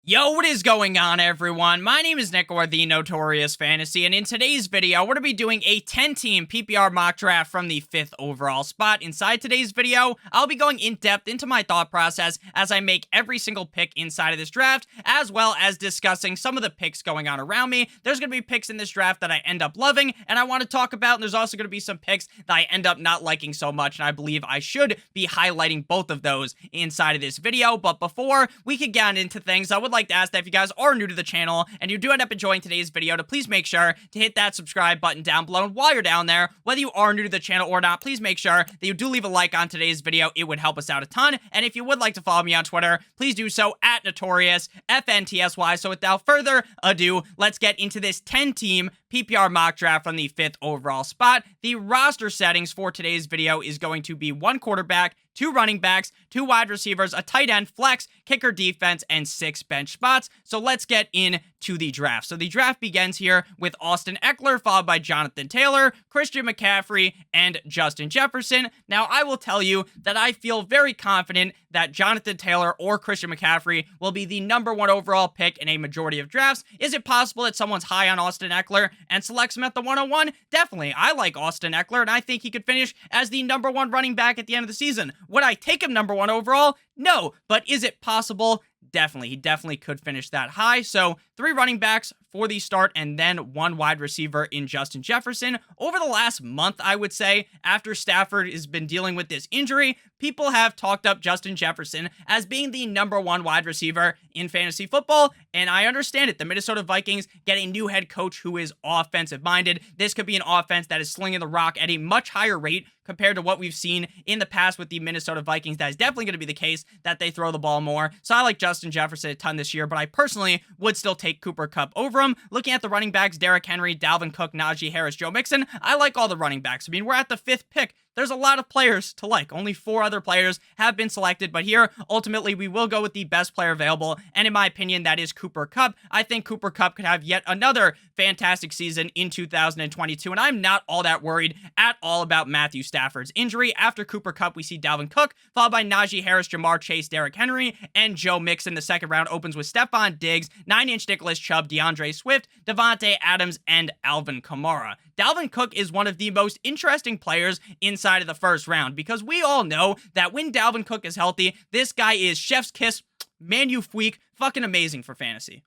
Yo, what is going on, everyone? My name is Nick, or the Notorious Fantasy, and in today's video, we're going to be doing a 10-team PPR mock draft from the 5th overall spot. Inside today's video, I'll be going in-depth into my thought process as I make every single pick inside of this draft, as well as discussing some of the picks going on around me. There's going to be picks in this draft that I end up loving, and I want to talk about, and there's also going to be some picks that I end up not liking so much, and I believe I should be highlighting both of those inside of this video. But before we can get into things, I would like to ask that if you guys are new to the channel and you do end up enjoying today's video, to please make sure to hit that subscribe button down below. And while you're down there, whether you are new to the channel or not, please make sure that you do leave a like on today's video. It would help us out a ton. And if you would like to follow me on Twitter, please do so at Notorious FNTSY. So without further ado, let's get into this 10-team PPR mock draft from the 5th overall spot. The roster settings for today's video is going to be 1 quarterback, 2 running backs, 2 wide receivers, a tight end, flex, kicker, defense, and 6 bench spots. So let's get into the draft. So the draft begins here with Austin Eckler, followed by Jonathan Taylor, Christian McCaffrey, and Justin Jefferson. Now, I will tell you that I feel very confident that Jonathan Taylor or Christian McCaffrey will be the #1 overall pick in a majority of drafts. Is it possible that someone's high on Austin Eckler and selects him at the 101? Definitely. I like Austin Eckler, and I think he could finish as the #1 running back at the end of the season. Would I take him #1 overall? No. But is it possible? Definitely. He definitely could finish that high. So 3 running backs for the start, and then 1 wide receiver in Justin Jefferson. Over the last month, I would say, after Stafford has been dealing with this injury, people have talked up Justin Jefferson as being the #1 wide receiver in fantasy football, and I understand it. The Minnesota Vikings get a new head coach who is offensive-minded. This could be an offense that is slinging the rock at a much higher rate compared to what we've seen in the past with the Minnesota Vikings. That is definitely going to be the case, that they throw the ball more. So I like Justin Jefferson a ton this year, but I personally would still take Cooper Kupp over him. Looking at the running backs, Derrick Henry, Dalvin Cook, Najee Harris, Joe Mixon, I like all the running backs. I mean, we're at the 5th pick. There's a lot of players to like. Only 4 other players have been selected, but here, ultimately, we will go with the best player available, and in my opinion, that is Cooper Kupp. I think Cooper Kupp could have yet another fantastic season in 2022, and I'm not all that worried at all about Matthew Stafford's injury. After Cooper Kupp, we see Dalvin Cook, followed by Najee Harris, Jamar Chase, Derrick Henry, and Joe Mixon. The second round opens with Stephon Diggs, 9-inch Nicholas Chubb, DeAndre Swift, Devontae Adams, and Alvin Kamara. Dalvin Cook is one of the most interesting players inside of the first round, because we all know that when Dalvin Cook is healthy, this guy is chef's kiss, magnifique, fucking amazing for fantasy.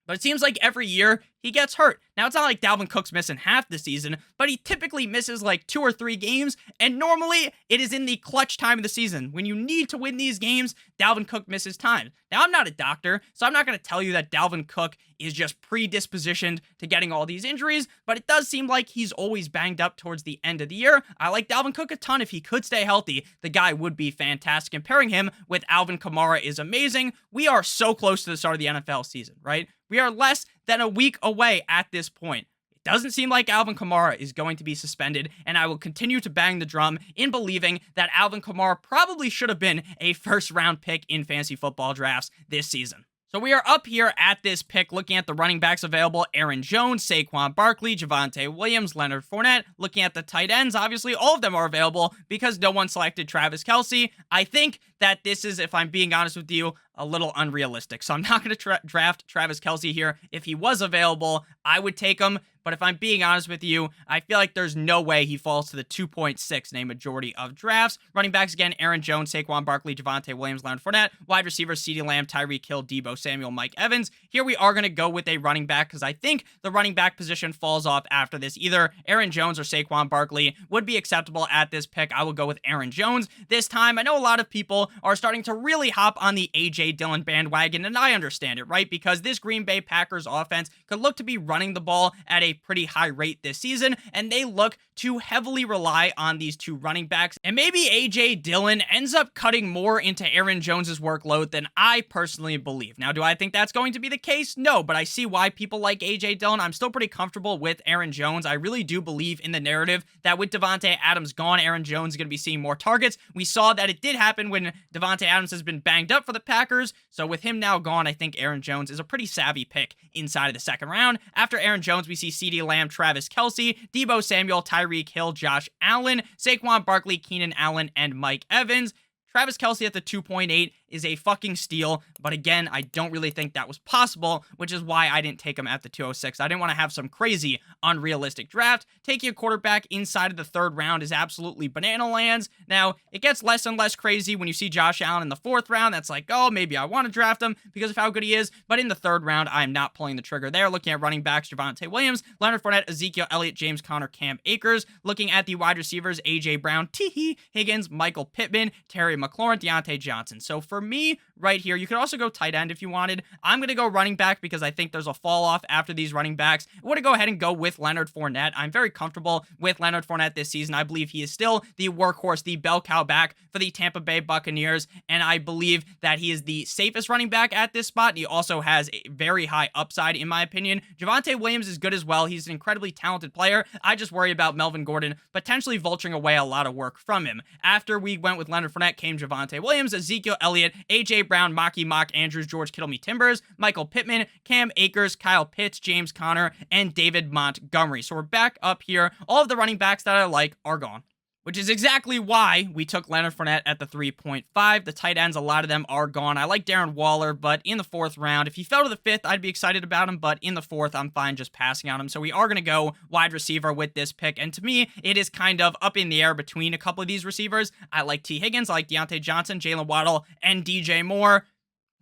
But it seems like every year he gets hurt. Now, it's not like Dalvin Cook's missing half the season, but he typically misses like 2 or 3 games, and normally it is in the clutch time of the season. When you need to win these games, Dalvin Cook misses time. Now, I'm not a doctor, so I'm not going to tell you that Dalvin Cook is just predispositioned to getting all these injuries, but it does seem like he's always banged up towards the end of the year. I like Dalvin Cook a ton. If he could stay healthy, the guy would be fantastic, and pairing him with Alvin Kamara is amazing. We are so close to the start of the NFL season, right? We are less than a week away at this point. It doesn't seem like Alvin Kamara is going to be suspended, and I will continue to bang the drum in believing that Alvin Kamara probably should have been a first-round pick in fantasy football drafts this season. So we are up here at this pick looking at the running backs available: Aaron Jones, Saquon Barkley, Javonte Williams, Leonard Fournette. Looking at the tight ends, obviously all of them are available because no one selected Travis Kelce. I think that this is, if I'm being honest with you, a little unrealistic. So I'm not going to draft Travis Kelce here. If he was available, I would take him. But if I'm being honest with you, I feel like there's no way he falls to the 2.6 in a majority of drafts. Running backs, again, Aaron Jones, Saquon Barkley, Javonte Williams, Leonard Fournette. Wide receivers, CeeDee Lamb, Tyreek Hill, Deebo Samuel, Mike Evans. Here we are going to go with a running back because I think the running back position falls off after this. Either Aaron Jones or Saquon Barkley would be acceptable at this pick. I will go with Aaron Jones this time. I know a lot of people are starting to really hop on the A.J. Dillon bandwagon, and I understand it, right? Because this Green Bay Packers offense could look to be running the ball at a pretty high rate this season, and they look to heavily rely on these 2 running backs. And maybe A.J. Dillon ends up cutting more into Aaron Jones's workload than I personally believe. Now, do I think that's going to be the case? No, but I see why people like A.J. Dillon. I'm still pretty comfortable with Aaron Jones. I really do believe in the narrative that with Devontae Adams gone, Aaron Jones is going to be seeing more targets. We saw that it did happen when Devontae Adams has been banged up for the Packers. So with him now gone, I think Aaron Jones is a pretty savvy pick inside of the second round. After Aaron Jones, we see CeeDee Lamb, Travis Kelce, Deebo Samuel, Tyreek Hill, Josh Allen, Saquon Barkley, Keenan Allen, and Mike Evans. Travis Kelce at the 2.8 is a fucking steal. But again, I don't really think that was possible, which is why I didn't take him at the 206. I didn't want to have some crazy, unrealistic draft. Taking a quarterback inside of the third round is absolutely banana lands. Now, it gets less and less crazy when you see Josh Allen in the fourth round. That's like, oh, maybe I want to draft him because of how good he is. But in the third round, I'm not pulling the trigger there. Looking at running backs, Javonte Williams, Leonard Fournette, Ezekiel Elliott, James Conner, Cam Akers. Looking at the wide receivers, A.J. Brown, T.H. Higgins, Michael Pittman, Terry McLaurin, Deontay Johnson. So for me, right here, you could also go tight end if you wanted. I'm going to go running back because I think there's a fall off after these running backs. I want to go ahead and go with Leonard Fournette. I'm very comfortable with Leonard Fournette this season. I believe he is still the workhorse, the bell cow back for the Tampa Bay Buccaneers, and I believe that he is the safest running back at this spot. He also has a very high upside, in my opinion. Javonte Williams is good as well. He's an incredibly talented player. I just worry about Melvin Gordon potentially vulturing away a lot of work from him. After we went with Leonard Fournette came Javonte Williams, Ezekiel Elliott, A.J. Brown, Maki Mock Andrews, George Kittle Me Timbers, Michael Pittman, Cam Akers, Kyle Pitts, James Conner, and David Montgomery. So we're back up here. All of the running backs that I like are gone, which is exactly why we took Leonard Fournette at the 3.5. The tight ends, a lot of them are gone. I like Darren Waller, but in the fourth round, if he fell to the fifth, I'd be excited about him, but in the fourth, I'm fine just passing on him. So we are going to go wide receiver with this pick, and to me, it is kind of up in the air between a couple of these receivers. I like T. Higgins, I like Deontay Johnson, Jalen Waddle, and DJ Moore.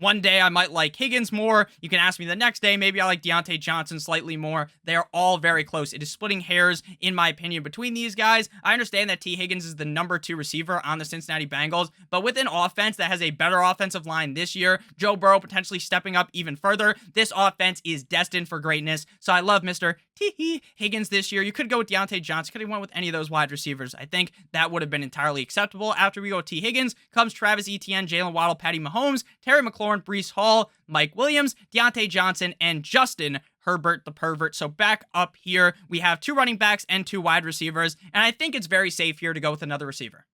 One day I might like Higgins more. You can ask me the next day. Maybe I like Deontay Johnson slightly more. They are all very close. It is splitting hairs, in my opinion, between these guys. I understand that T. Higgins is the number 2 receiver on the Cincinnati Bengals, but with an offense that has a better offensive line this year, Joe Burrow potentially stepping up even further, this offense is destined for greatness. So I love Mr. T. Higgins this year. You could go with Deontay Johnson. Could have went with any of those wide receivers. I think that would have been entirely acceptable. After we go T. Higgins, comes Travis Etienne, Jalen Waddle, Patty Mahomes, Terry McLaurin, Breece Hall, Mike Williams, Deontay Johnson, and Justin Herbert the pervert. So back up here, we have 2 running backs and 2 wide receivers, and I think it's very safe here to go with another receiver.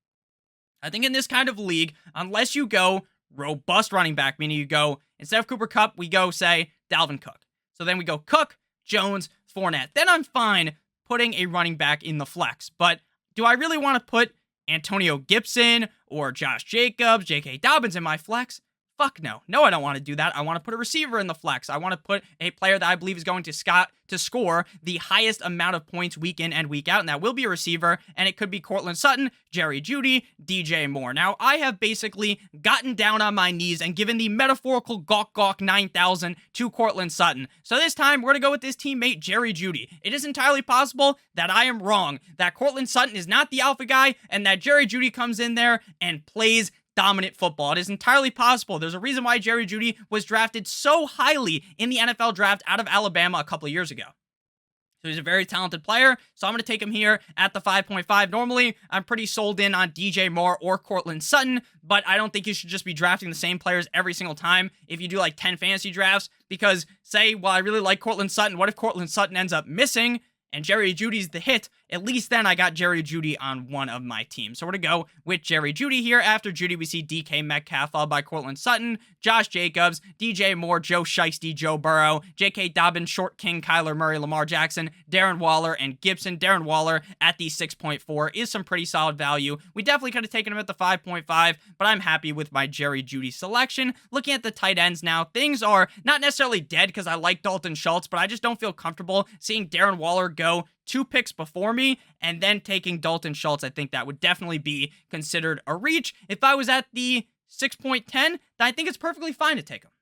I think in this kind of league, unless you go robust running back, meaning you go, instead of Cooper Kupp, we go, say, Dalvin Cook. So then we go Cook, Jones, Fournette. Then I'm fine putting a running back in the flex. But do I really want to put Antonio Gibson or Josh Jacobs, J.K. Dobbins in my flex? Fuck no. No, I don't want to do that. I want to put a receiver in the flex. I want to put a player that I believe is going to score the highest amount of points week in and week out, and that will be a receiver, and it could be Courtland Sutton, Jerry Judy, DJ Moore. Now, I have basically gotten down on my knees and given the metaphorical gawk 9000 to Courtland Sutton. So this time, we're going to go with this teammate, Jerry Judy. It is entirely possible that I am wrong, that Courtland Sutton is not the alpha guy, and that Jerry Judy comes in there and plays dominant football. It is entirely possible. There's a reason why Jerry Judy was drafted so highly in the NFL draft out of Alabama a couple of years ago. So he's a very talented player, so I'm going to take him here at the 5.5. Normally, I'm pretty sold in on DJ Moore or Courtland Sutton, but I don't think you should just be drafting the same players every single time if you do like 10 fantasy drafts, because say, well, I really like Courtland Sutton. What if Courtland Sutton ends up missing and Jerry Judy's the hit? At least then I got Jerry Judy on one of my teams. So we're going to go with Jerry Judy here. After Judy, we see DK Metcalf, followed by Courtland Sutton, Josh Jacobs, DJ Moore, Joe Shiesty, Joe Burrow, J.K. Dobbins, Short King, Kyler Murray, Lamar Jackson, Darren Waller, and Gibson. Darren Waller at the 6.4 is some pretty solid value. We definitely could have taken him at the 5.5, but I'm happy with my Jerry Judy selection. Looking at the tight ends now, things are not necessarily dead because I like Dalton Schultz, but I just don't feel comfortable seeing Darren Waller go 2 picks before me and then taking Dalton Schultz. I think that would definitely be considered a reach. If I was at the 6.10, then I think it's perfectly fine to take him.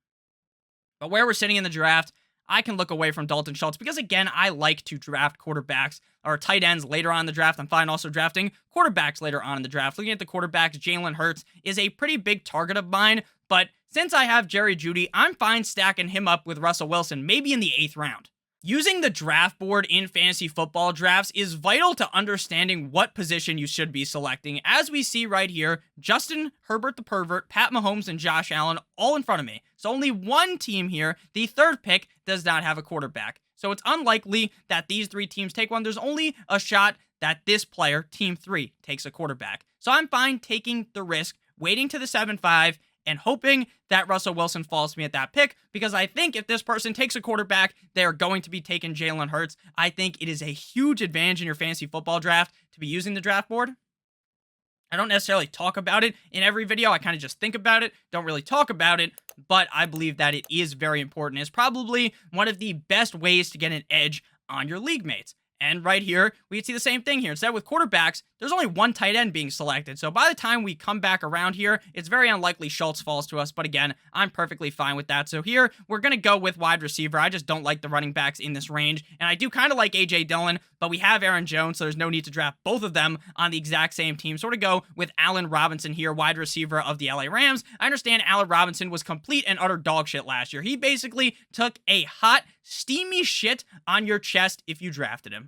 But where we're sitting in the draft, I can look away from Dalton Schultz because, again, I like to draft quarterbacks or tight ends later on in the draft. I'm fine also drafting quarterbacks later on in the draft. Looking at the quarterbacks, Jalen Hurts is a pretty big target of mine, but since I have Jerry Judy, I'm fine stacking him up with Russell Wilson, maybe in the 8th round. Using the draft board in fantasy football drafts is vital to understanding what position you should be selecting. As we see right here, Justin Herbert the pervert, Pat Mahomes, and Josh Allen all in front of me. So only one team here, the 3rd pick, does not have a quarterback. So it's unlikely that these 3 teams take one. There's only a shot that this player, team 3, takes a quarterback. So I'm fine taking the risk, waiting to the 7-5, and hoping that Russell Wilson falls to me at that pick, because I think if this person takes a quarterback, they're going to be taking Jalen Hurts. I think it is a huge advantage in your fantasy football draft to be using the draft board. I don't necessarily talk about it in every video. I kind of just think about it, don't really talk about it, but I believe that it is very important. It's probably one of the best ways to get an edge on your league mates. And right here, we can see the same thing here. Instead, with quarterbacks, there's only one tight end being selected. So by the time we come back around here, it's very unlikely Schultz falls to us. But again, I'm perfectly fine with that. So here, we're going to go with wide receiver. I just don't like the running backs in this range. And I do kind of like A.J. Dillon, but we have Aaron Jones, so there's no need to draft both of them on the exact same team. So we're going to go with Allen Robinson here, wide receiver of the LA Rams. I understand Allen Robinson was complete and utter dog shit last year. He basically took a hot, steamy shit on your chest if you drafted him.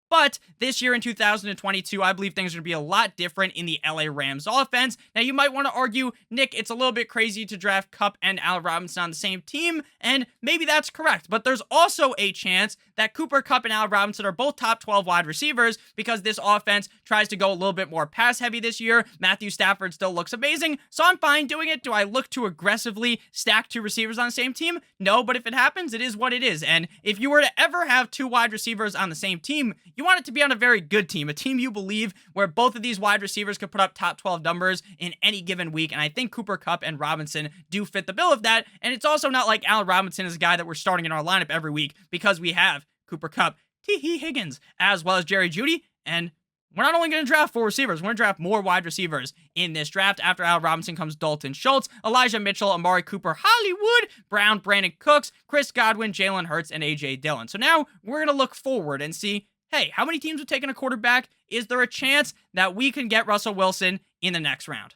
But this year in 2022, I believe things are going to be a lot different in the LA Rams offense. Now, you might want to argue, Nick, it's a little bit crazy to draft Kupp and Allen Robinson on the same team, and maybe that's correct. But there's also a chance that Cooper Kupp and Allen Robinson are both top 12 wide receivers because this offense tries to go a little bit more pass-heavy this year. Matthew Stafford still looks amazing, so I'm fine doing it. Do I look to aggressively stack two receivers on the same team? No, but if it happens, it is what it is. And if you were to ever have two wide receivers on the same team, you want it to be on a very good team, a team you believe where both of these wide receivers could put up top 12 numbers in any given week, and I think Cooper Kupp and Robinson do fit the bill of that, and it's also not like Allen Robinson is a guy that we're starting in our lineup every week because we have Cooper Kupp, T.H. Higgins, as well as Jerry Judy, and we're not only going to draft 4 receivers, we're going to draft more wide receivers in this draft. After Allen Robinson comes Dalton Schultz, Elijah Mitchell, Amari Cooper, Hollywood Brown, Brandon Cooks, Chris Godwin, Jalen Hurts, and A.J. Dillon. So now we're going to look forward and see, hey, how many teams have taken a quarterback? Is there a chance that we can get Russell Wilson in the next round?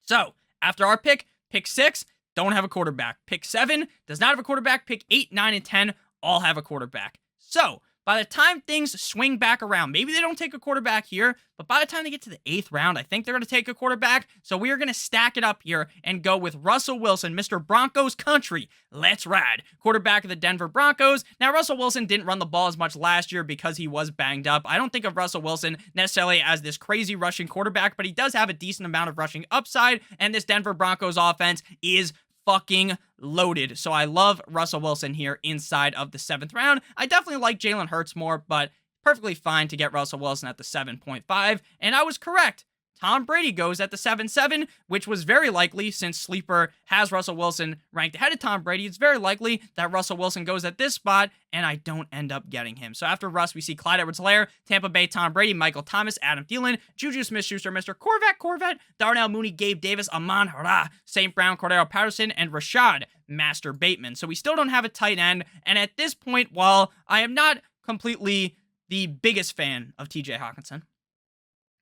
So, after our pick 6, don't have a quarterback. Pick 7 does not have a quarterback. Pick 8, 9, and 10 all have a quarterback. So, by the time things swing back around, maybe they don't take a quarterback here, but by the time they get to the 8th round, I think they're going to take a quarterback. So we are going to stack it up here and go with Russell Wilson, Mr. Broncos country. Let's ride. Quarterback of the Denver Broncos. Now, Russell Wilson didn't run the ball as much last year because he was banged up. I don't think of Russell Wilson necessarily as this crazy rushing quarterback, but he does have a decent amount of rushing upside, and this Denver Broncos offense is fucking loaded. So I love Russell Wilson here inside of the 7th round. I definitely like Jalen Hurts more, but perfectly fine to get Russell Wilson at the 7.5. And I was correct. Tom Brady goes at the 7-7, which was very likely since Sleeper has Russell Wilson ranked ahead of Tom Brady. It's very likely that Russell Wilson goes at this spot, and I don't end up getting him. So after Russ, we see Clyde Edwards-Helaire, Tampa Bay, Tom Brady, Michael Thomas, Adam Thielen, Juju Smith-Schuster, Mr. Corvette, Darnell Mooney, Gabe Davis, Amon-Ra, St. Brown, Cordero Patterson, and Rashad Master Bateman. So we still don't have a tight end, and at this point, while I am not completely the biggest fan of TJ Hockenson,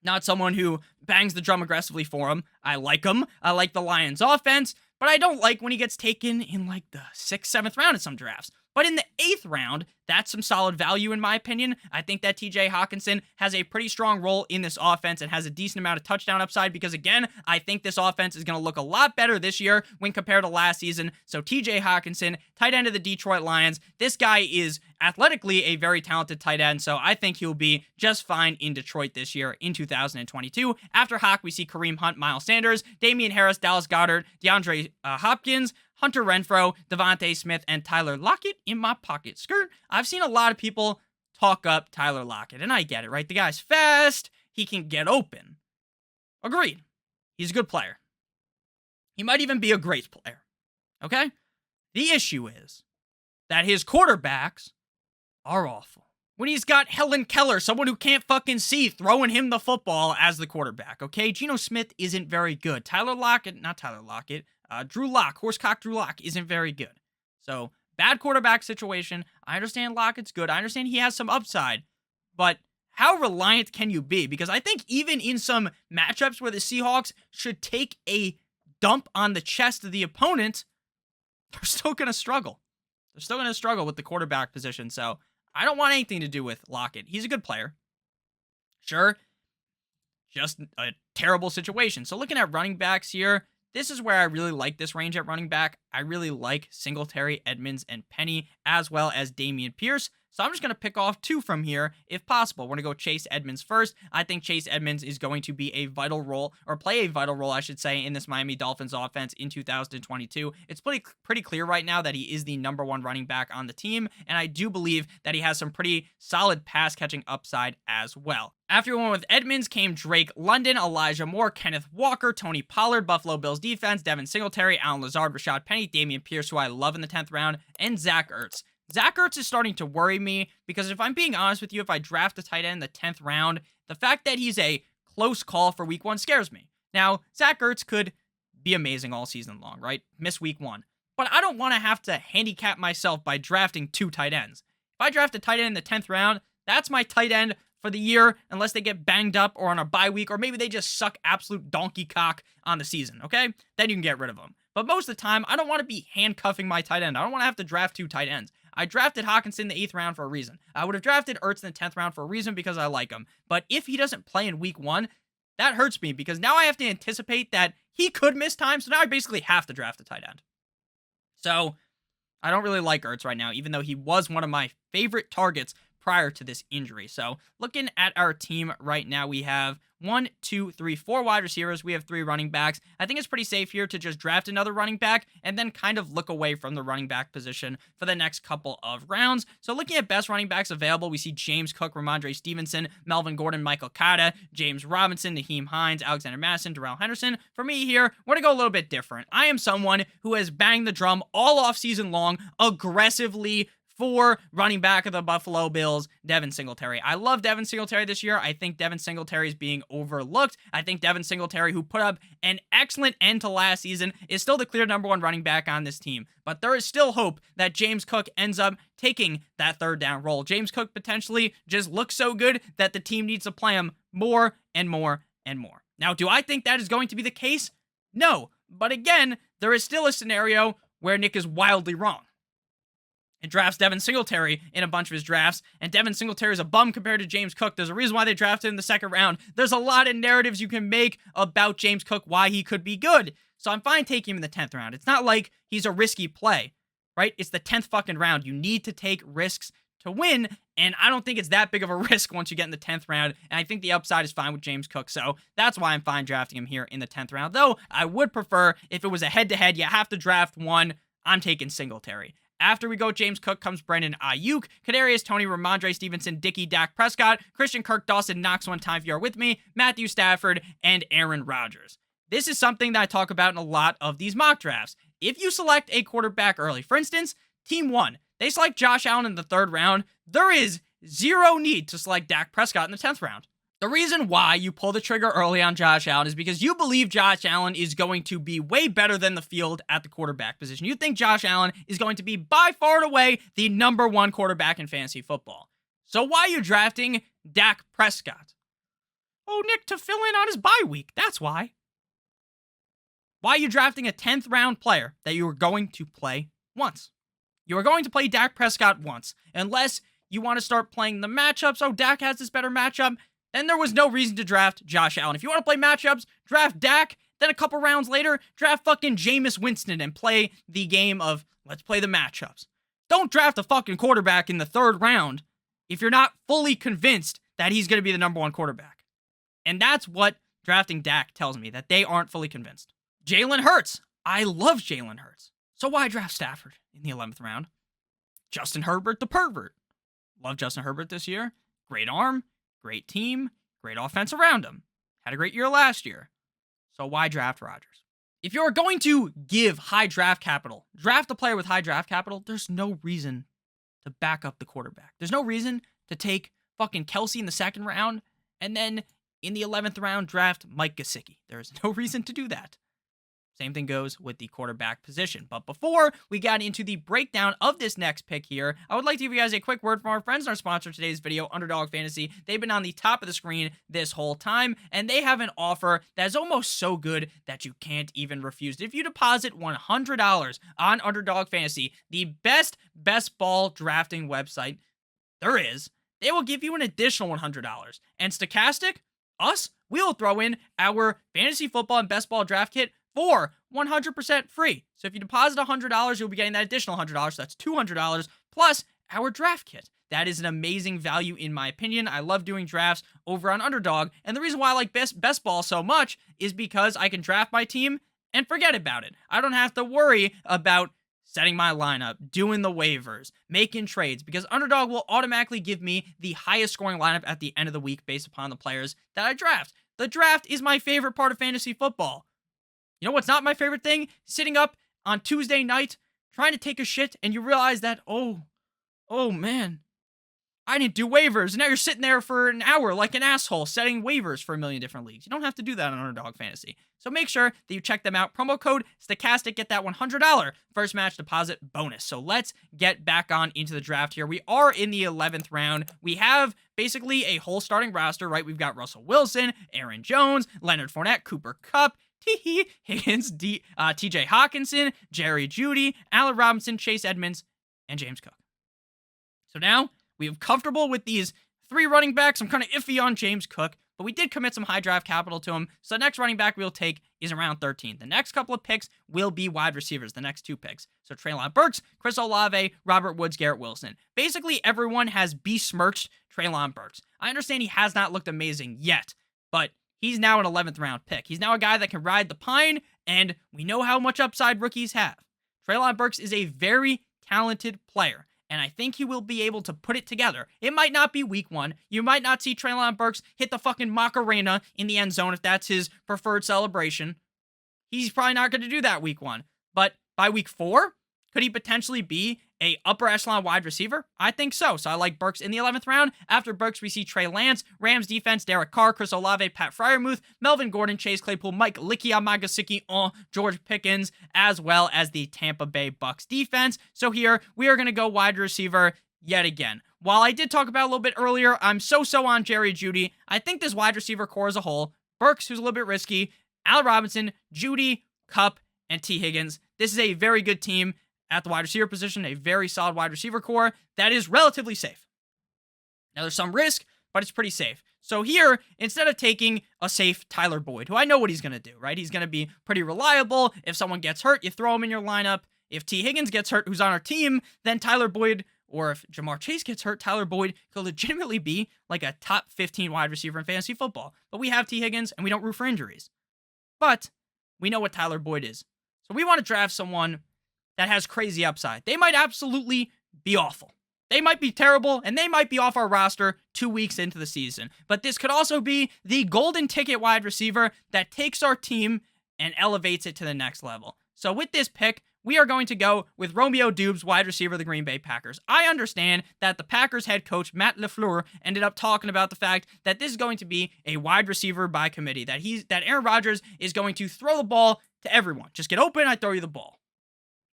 not someone who bangs the drum aggressively for him. I like him. I like the Lions offense, but I don't like when he gets taken in like the 6th, 7th round in some drafts. But in the 8th round, that's some solid value in my opinion. I think that TJ Hockenson has a pretty strong role in this offense and has a decent amount of touchdown upside because, again, I think this offense is going to look a lot better this year when compared to last season. So TJ Hockenson, tight end of the Detroit Lions, this guy is athletically a very talented tight end, so I think he'll be just fine in Detroit this year in 2022. After Hawk, we see Kareem Hunt, Miles Sanders, Damian Harris, Dallas Goedert, DeAndre Hopkins, Hunter Renfrow, Devontae Smith, and Tyler Lockett in my pocket. Skirt. I've seen a lot of people talk up Tyler Lockett, and I get it, right? The guy's fast. He can get open. Agreed. He's a good player. He might even be a great player. Okay? The issue is that his quarterbacks are awful. When he's got Helen Keller, someone who can't fucking see, throwing him the football as the quarterback, okay? Geno Smith isn't very good. Drew Lock, Horsecock Drew Lock isn't very good. So, bad quarterback situation. I understand Lockett's good. I understand he has some upside. But how reliant can you be? Because I think even in some matchups where the Seahawks should take a dump on the chest of the opponent, they're still going to struggle. They're still going to struggle with the quarterback position. So, I don't want anything to do with Lockett. He's a good player. Sure. Just a terrible situation. So, looking at running backs here, this is where I really like this range at running back. I really like Singletary, Edmonds, and Penny, as well as Dameon Pierce. So I'm just going to pick off 2 from here if possible. We're going to go Chase Edmonds first. I think Chase Edmonds is going to be a vital role, or play a vital role, I should say, in this Miami Dolphins offense in 2022. It's pretty clear right now that he is the number 1 running back on the team, and I do believe that he has some pretty solid pass catching upside as well. After we went with Edmonds came Drake London, Elijah Moore, Kenneth Walker, Tony Pollard, Buffalo Bills defense, Devin Singletary, Allen Lazard, Rashad Penny, Dameon Pierce, who I love in the 10th round, and Zach Ertz. Zach Ertz is starting to worry me because if I'm being honest with you, if I draft a tight end in the 10th round, the fact that he's a close call for week 1 scares me. Now, Zach Ertz could be amazing all season long, right? Miss week 1. But I don't want to have to handicap myself by drafting 2 tight ends. If I draft a tight end in the 10th round, that's my tight end for the year, unless they get banged up or on a bye week, or maybe they just suck absolute donkey cock on the season, okay? Then you can get rid of them. But most of the time, I don't want to be handcuffing my tight end. I don't want to have to draft 2 tight ends. I drafted Hockenson in the 8th round for a reason. I would have drafted Ertz in the 10th round for a reason because I like him. But if he doesn't play in week 1, that hurts me because now I have to anticipate that he could miss time, so now I basically have to draft a tight end. So, I don't really like Ertz right now, even though he was one of my favorite targets prior to this injury. So looking at our team right now, we have 4 wide receivers. We have 3 running backs. I think it's pretty safe here to just draft another running back and then kind of look away from the running back position for the next couple of rounds. So looking at best running backs available, we see James Cook, Ramondre Stevenson, Melvin Gordon, Michael Carter, James Robinson, Naheem Hines, Alexander Madison, Darrell Henderson. For me here, we're going to go a little bit different. I am someone who has banged the drum all off season long, aggressively for running back of the Buffalo Bills, Devin Singletary. I love Devin Singletary this year. I think Devin Singletary is being overlooked. I think Devin Singletary, who put up an excellent end to last season, is still the clear number 1 running back on this team. But there is still hope that James Cook ends up taking that 3rd down role. James Cook potentially just looks so good that the team needs to play him more and more and more. Now, do I think that is going to be the case? No. But again, there is still a scenario where Nick is wildly wrong and drafts Devin Singletary in a bunch of his drafts, and Devin Singletary is a bum compared to James Cook. There's a reason why they drafted him in the 2nd round. There's a lot of narratives you can make about James Cook, why he could be good. So I'm fine taking him in the 10th round. It's not like he's a risky play, right? It's the 10th fucking round. You need to take risks to win, and I don't think it's that big of a risk once you get in the 10th round, and I think the upside is fine with James Cook, so that's why I'm fine drafting him here in the 10th round. Though, I would prefer, if it was a head-to-head, you have to draft one, I'm taking Singletary. After we go James Cook comes Brandon Ayuk, Kadarius Toney, Ramondre Stevenson, Dickie, Dak Prescott, Christian Kirk, Dawson Knox one time if you're with me, Matthew Stafford, and Aaron Rodgers. This is something that I talk about in a lot of these mock drafts. If you select a quarterback early, for instance, Team 1, they select Josh Allen in the 3rd round, there is zero need to select Dak Prescott in the 10th round. The reason why you pull the trigger early on Josh Allen is because you believe Josh Allen is going to be way better than the field at the quarterback position. You think Josh Allen is going to be by far and away the number 1 quarterback in fantasy football. So why are you drafting Dak Prescott? Oh, Nick, to fill in on his bye week. That's why. Why are you drafting a 10th round player that you are going to play once? You are going to play Dak Prescott once. Unless you want to start playing the matchups. Oh, Dak has this better matchup. Then there was no reason to draft Josh Allen. If you want to play matchups, draft Dak. Then a couple rounds later, draft fucking Jameis Winston and play the game of let's play the matchups. Don't draft a fucking quarterback in the 3rd round if you're not fully convinced that he's going to be the number 1 quarterback. And that's what drafting Dak tells me, that they aren't fully convinced. Jalen Hurts. I love Jalen Hurts. So why draft Stafford in the 11th round? Justin Herbert the pervert. Love Justin Herbert this year. Great arm. Great team, great offense around him. Had a great year last year. So why draft Rodgers? If you're going to give high draft capital, draft a player with high draft capital, there's no reason to back up the quarterback. There's no reason to take fucking Kelsey in the 2nd round and then in the 11th round draft Mike Gesicki. There's no reason to do that. Same thing goes with the quarterback position. But before we got into the breakdown of this next pick here, I would like to give you guys a quick word from our friends and our sponsor of today's video, Underdog Fantasy. They've been on the top of the screen this whole time, and they have an offer that is almost so good that you can't even refuse. If you deposit $100 on Underdog Fantasy, the best ball drafting website there is, they will give you an additional $100. And Stokastic, us, we will throw in our fantasy football and best ball draft kit for 100% free. So if you deposit $100, you'll be getting that additional $100. So that's $200 plus our draft kit. That is an amazing value in my opinion. I love doing drafts over on Underdog. And the reason why I like best ball so much is because I can draft my team and forget about it. I don't have to worry about setting my lineup, doing the waivers, making trades, because Underdog will automatically give me the highest scoring lineup at the end of the week based upon the players that I draft. The draft is my favorite part of fantasy football. You know what's not my favorite thing? Sitting up on Tuesday night, trying to take a shit, and you realize that, oh man, I didn't do waivers. And now you're sitting there for an hour like an asshole setting waivers for a million different leagues. You don't have to do that on Underdog Fantasy. So make sure that you check them out. Promo code Stokastic, get that $100 first match deposit bonus. So let's get back on into the draft here. We are in the 11th round. We have basically a whole starting roster, right? We've got Russell Wilson, Aaron Jones, Leonard Fournette, Cooper Kupp, T. Higgins, TJ Hawkinson, Jerry Judy, Allen Robinson, Chase Edmonds, and James Cook. So now we're comfortable with these 3 running backs. I'm kind of iffy on James Cook, but we did commit some high draft capital to him. So the next running back we'll take is around 13. The next couple of picks will be wide receivers, the next 2 picks. So Treylon Burks, Chris Olave, Robert Woods, Garrett Wilson. Basically, everyone has besmirched Treylon Burks. I understand he has not looked amazing yet, but he's now an 11th round pick. He's now a guy that can ride the pine, and we know how much upside rookies have. Treylon Burks is a very talented player, and I think he will be able to put it together. It might not be week 1. You might not see Treylon Burks hit the fucking Macarena in the end zone if that's his preferred celebration. He's probably not going to do that week 1. But by week 4, could he potentially be a upper echelon wide receiver? I think so. So I like Burks in the 11th round. After Burks, we see Trey Lance, Rams defense, Derek Carr, Chris Olave, Pat Freiermuth, Melvin Gordon, Chase Claypool, Mike Magasicki, George Pickens, as well as the Tampa Bay Bucks defense. So here, we are going to go wide receiver yet again. While I did talk about a little bit earlier, I'm so on Jerry Judy. I think this wide receiver core as a whole, Burks, who's a little bit risky, Allen Robinson, Judy, Kupp, and T. Higgins. This is a very good team at the wide receiver position, a very solid wide receiver core that is relatively safe. Now, there's some risk, but it's pretty safe. So here, instead of taking a safe Tyler Boyd, who I know what he's going to do, right? He's going to be pretty reliable. If someone gets hurt, you throw him in your lineup. If T. Higgins gets hurt, who's on our team, then Tyler Boyd, or if Jamar Chase gets hurt, Tyler Boyd could legitimately be like a top 15 wide receiver in fantasy football. But we have T. Higgins, and we don't root for injuries. But we know what Tyler Boyd is. So we want to draft someone that has crazy upside. They might absolutely be awful. They might be terrible, and they might be off our roster 2 weeks into the season. But this could also be the golden ticket wide receiver that takes our team and elevates it to the next level. So with this pick, we are going to go with Romeo Doubs, wide receiver of the Green Bay Packers. I understand that the Packers head coach, Matt LaFleur, ended up talking about the fact that this is going to be a wide receiver by committee, that Aaron Rodgers is going to throw the ball to everyone. Just get open, I throw you the ball.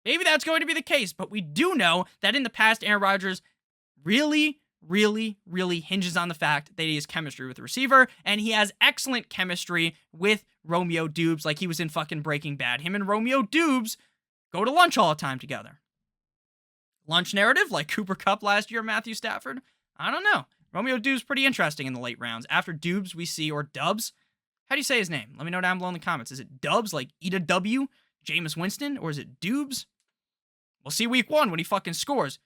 Maybe that's going to be the case, but we do know that in the past, Aaron Rodgers really hinges on the fact that he has chemistry with the receiver, and he has excellent chemistry with Romeo Doubs, like he was in fucking Breaking Bad. Him and Romeo Doubs go to lunch all the time together. Lunch narrative, like Cooper Kupp last year, Matthew Stafford? I don't know. Romeo Doubs pretty interesting in the late rounds. After Doubs, we see, or Dubs. How do you say his name? Let me know down below in the comments. Is it Dubs, like eat a W? Jameis Winston, or is it Doubs? We'll see week 1 when he fucking scores.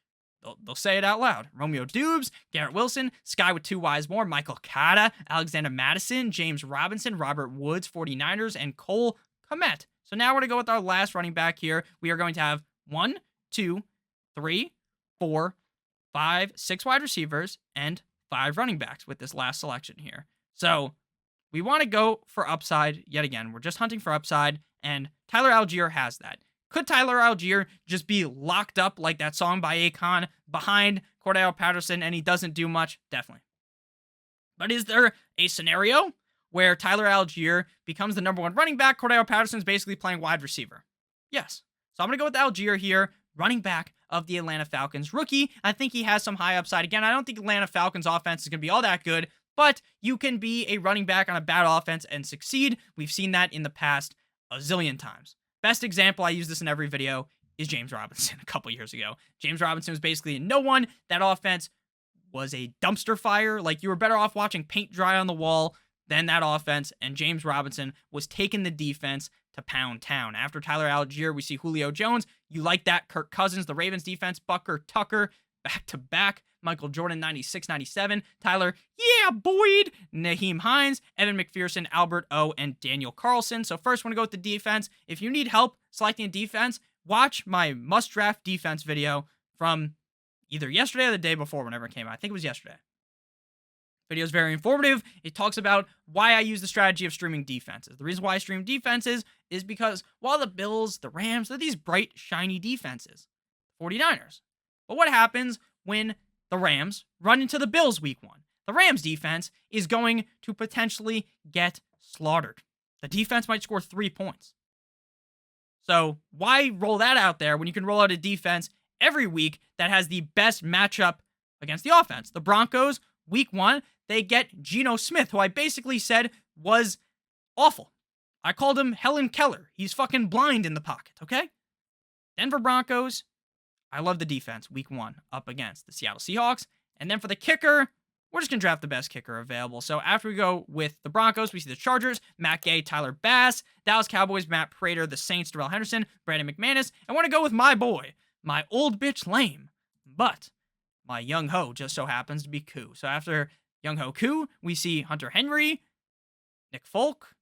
They'll say it out loud. Romeo Doubs, Garrett Wilson, Sky with 2 Ys more, Michael Carter, Alexander Madison, James Robinson, Robert Woods, 49ers, and Cole Kmet. So now we're going to go with our last running back here. We are going to have 1, 2, 3, 4, 5, 6 wide receivers, and 5 running backs with this last selection here. So we want to go for upside yet again. We're just hunting for upside, and Tyler Algiere has that. Could Tyler Algiere just be locked up like that song by Akon behind Cordell Patterson and he doesn't do much? Definitely. But is there a scenario where Tyler Algiere becomes the number 1 running back? Cordell Patterson's basically playing wide receiver. Yes. So I'm going to go with Algiere here, running back of the Atlanta Falcons. Rookie, I think he has some high upside. Again, I don't think Atlanta Falcons offense is going to be all that good, but you can be a running back on a bad offense and succeed. We've seen that in the past a zillion times. Best example, I use this in every video, is James Robinson a couple years ago. James Robinson was basically no one. That offense was a dumpster fire. Like, you were better off watching paint dry on the wall than that offense, and James Robinson was taking the defense to pound town. After Tyler Algiere, we see Julio Jones. You like that? Kirk Cousins, the Ravens defense, Tucker. back-to-back. Michael Jordan, 96-97. Tyler, yeah, Boyd. Naheem Hines, Evan McPherson, Albert O, and Daniel Carlson. So first, I want to go with the defense. If you need help selecting a defense, watch my must-draft defense video from either yesterday or the day before, whenever it came out. I think it was yesterday. Video is very informative. It talks about why I use the strategy of streaming defenses. The reason why I stream defenses is because while the Bills, the Rams, they're these bright, shiny defenses. 49ers. But what happens when the Rams run into the Bills week 1? The Rams defense is going to potentially get slaughtered. The defense might score 3 points. So why roll that out there when you can roll out a defense every week that has the best matchup against the offense? The Broncos, week 1, they get Geno Smith, who I basically said was awful. I called him Helen Keller. He's fucking blind in the pocket, okay? Denver Broncos, I love the defense, week 1, up against the Seattle Seahawks. And then for the kicker, we're just going to draft the best kicker available. So after we go with the Broncos, we see the Chargers, Matt Gay, Tyler Bass, Dallas Cowboys, Matt Prater, the Saints, Darrell Henderson, Brandon McManus. I want to go with my boy, my old bitch Lame, but my young ho just so happens to be Koo. So after young ho Koo, we see Hunter Henry, Nick Folk,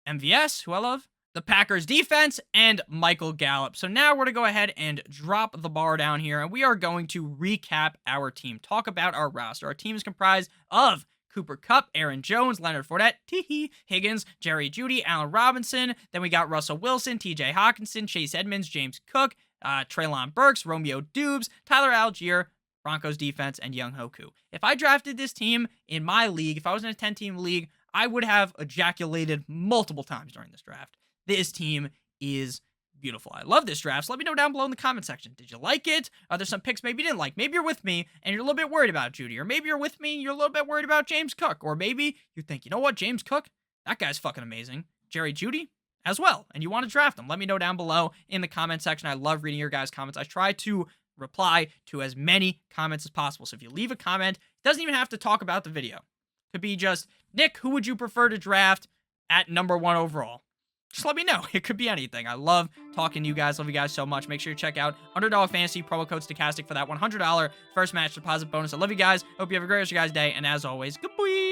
MVS, who I love, the Packers defense, and Michael Gallup. So now we're going to go ahead and drop the bar down here, and we are going to recap our team, talk about our roster. Our team is comprised of Cooper Kupp, Aaron Jones, Leonard Fournette, Higgins, Jerry Judy, Allen Robinson. Then we got Russell Wilson, TJ Hawkinson, Chase Edmonds, James Cook, Treylon Burks, Romeo Dubes, Tyler Algiere, Broncos defense, and Young Hoku. If I drafted this team in my league, if I was in a 10-team league, I would have ejaculated multiple times during this draft. This team is beautiful. I love this draft. So let me know down below in the comment section. Did you like it? Are there some picks maybe you didn't like? Maybe you're with me and you're a little bit worried about Judy. Or maybe you're with me and you're a little bit worried about James Cook. Or maybe you think, you know what, James Cook? That guy's fucking amazing. Jerry Judy as well. And you want to draft him. Let me know down below in the comment section. I love reading your guys' comments. I try to reply to as many comments as possible. So if you leave a comment, it doesn't even have to talk about the video. It could be just, Nick, who would you prefer to draft at number 1 overall? Just let me know. It could be anything. I love talking to you guys. Love you guys so much. Make sure you check out Underdog Fantasy, promo code Stokastic for that $100 first match deposit bonus. I love you guys. Hope you have a great rest of your guys' day. And as always, good boy.